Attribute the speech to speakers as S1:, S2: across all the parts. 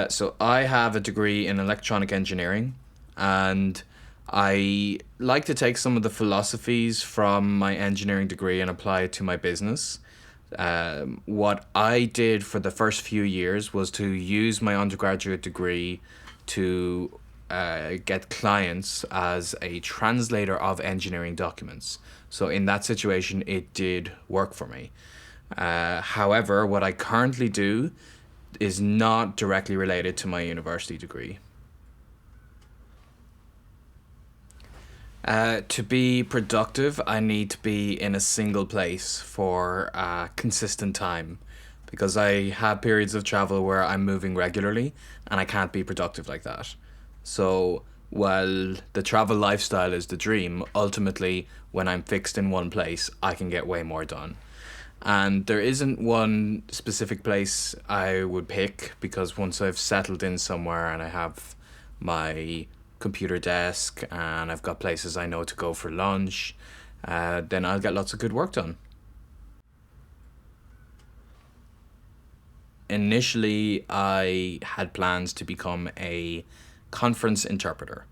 S1: So I have a degree in electronic engineering, and I like to take some of the philosophies from my engineering degree and apply it to my business. What I did for the first few years was to use my undergraduate degree to get clients as a translator of engineering documents. So in that situation, it did work for me. However, what I currently do is not directly related to my university degree. To be productive, I need to be in a single place for a consistent time because I have periods of travel where I'm moving regularly and I can't be productive like that. So, while the travel lifestyle is the dream, ultimately, when I'm fixed in one place, I can get way more done. And there isn't one specific place I would pick because once I've settled in somewhere and I have my computer desk and I've got places I know to go for lunch, then I'll get lots of good work done. Initially, I had plans to become a conference interpreter.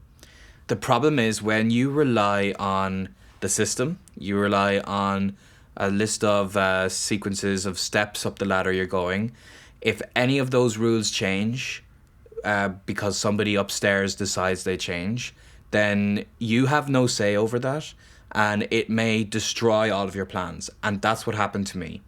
S1: The problem is when you rely on the system, you rely on a list of sequences of steps up the ladder you're going. If any of those rules change because somebody upstairs decides they change, then you have no say over that and it may destroy all of your plans. And that's what happened to me.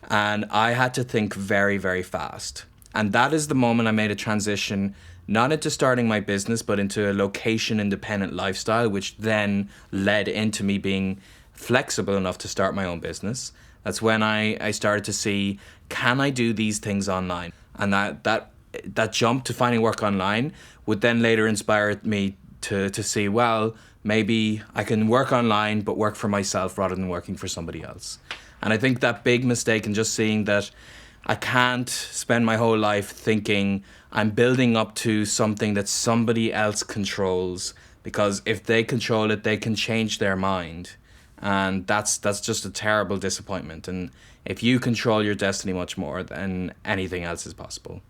S1: And I had to think very, very fast. And that is the moment I made a transition, not into starting my business, but into a location independent lifestyle, which then led into me being flexible enough to start my own business. That's when I started to see, can I do these things online? And that jump to finding work online would then later inspire me to see, well, maybe I can work online, but work for myself rather than working for somebody else. And I think that big mistake in just seeing that I can't spend my whole life thinking I'm building up to something that somebody else controls, because if they control it, they can change their mind. And that's just a terrible disappointment. And if you control your destiny much more, then anything else is possible.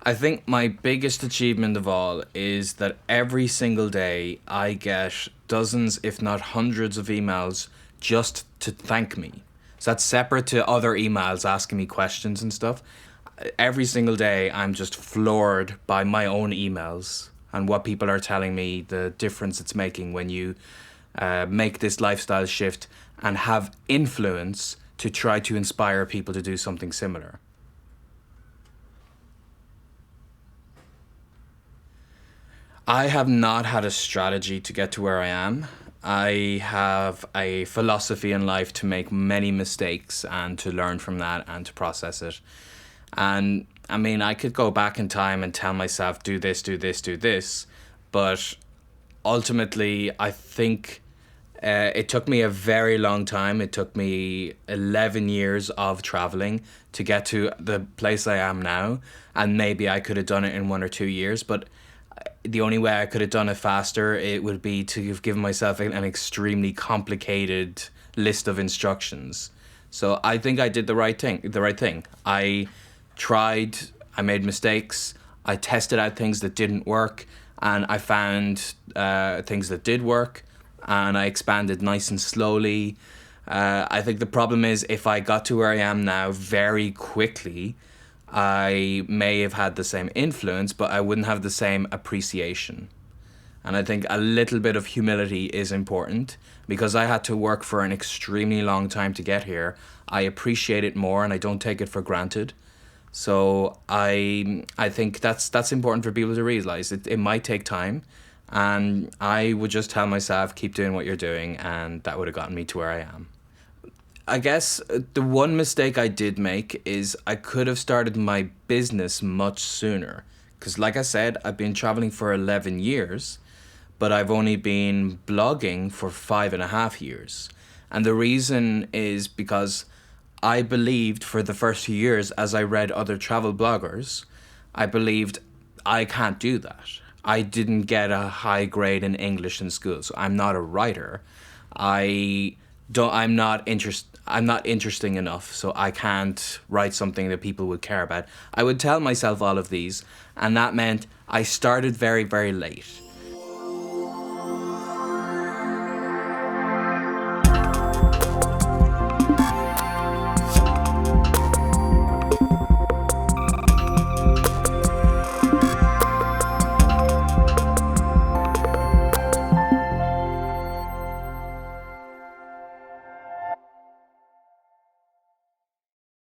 S1: I think my biggest achievement of all is that every single day I get dozens, if not hundreds, of emails just to thank me. So that's separate to other emails asking me questions and stuff. Every single day I'm just floored by my own emails and what people are telling me, the difference it's making when you make this lifestyle shift and have influence to try to inspire people to do something similar. I have not had a strategy to get to where I am. I have a philosophy in life to make many mistakes and to learn from that and to process it. And I mean, I could go back in time and tell myself, do this, do this, do this. But ultimately, I think it took me a very long time. It took me 11 years of traveling to get to the place I am now. And maybe I could have done it in 1 or 2 years, but the only way I could have done it faster, it would be to have given myself an extremely complicated list of instructions. So I think I did the right thing. I tried, I made mistakes, I tested out things that didn't work, and I found things that did work, and I expanded nice and slowly. I think the problem is if I got to where I am now very quickly, I may have had the same influence, but I wouldn't have the same appreciation. And I think a little bit of humility is important because I had to work for an extremely long time to get here. I appreciate it more and I don't take it for granted. So I think that's important for people to realize. It might take time, and I would just tell myself, keep doing what you're doing, and that would have gotten me to where I am. I guess the one mistake I did make is I could have started my business much sooner. Because, like I said, I've been traveling for 11 years, but I've only been blogging for 5.5 years. And the reason is because I believed for the first few years, as I read other travel bloggers, I believed I can't do that. I didn't get a high grade in English in school, so I'm not a writer. I I'm not interesting enough, so I can't write something that people would care about. I would tell myself all of these, and that meant I started very, very late.